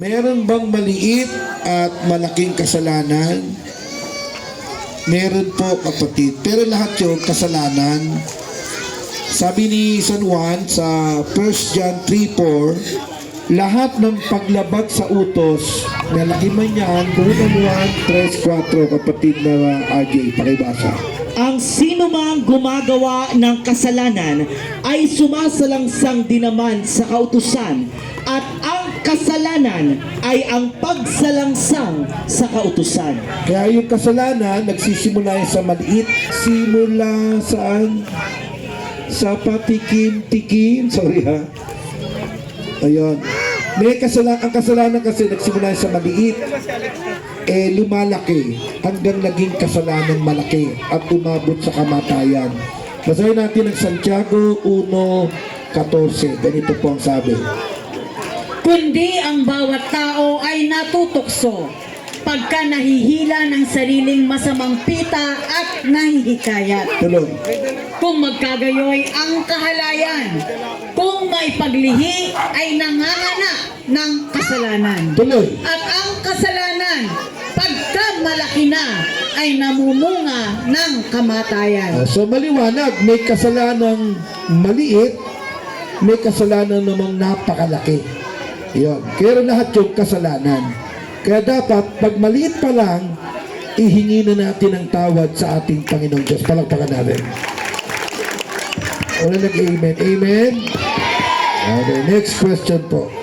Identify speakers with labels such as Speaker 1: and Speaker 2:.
Speaker 1: Meron bang maliit at malaking kasalanan? Meron po, kapatid. Pero lahat yung kasalanan. Sabi ni San Juan sa 1 John 3:4, lahat ng paglabag sa utos, malaki man yan, Roman 1:3-4, kapatid na RJ, pakibasa.
Speaker 2: Ang sino mang gumagawa ng kasalanan ay sumasalangsang din naman sa kautusan, at ang kasalanan ay ang pagsalangsang sa kautusan.
Speaker 1: Kaya yung kasalanan, nagsisimula yan sa maliit. Simula saan? Sa patikim-tikim. Sorry ha. Ayun. Ang kasalanan kasi nagsimula yan sa maliit. Lumalaki hanggang naging kasalanan malaki at umabot sa kamatayan. Basahin natin ang Santiago 1:14. Ganito po ang sabi.
Speaker 3: Kundi ang bawat tao ay natutokso pagka nahihila ng sariling masamang pita at nahihikayat.
Speaker 1: Tuloy.
Speaker 3: Kung magkagayoy ang kahalayan, kung may paglihi ay nanganganak ng kasalanan.
Speaker 1: Tuloy.
Speaker 3: At ang kasalanan, pagka malaki na, ay namumunga ng kamatayan.
Speaker 1: So maliwanag, may kasalanang maliit, may kasalanan namang napakalaki. Yun. Kaya lahat yung kasalanan. Kaya dapat, pag maliit pa lang, ihingi na natin ang tawad sa ating Panginoong Diyos. Palakpakan natin. Wala nag-amen. Amen? Okay, next question po.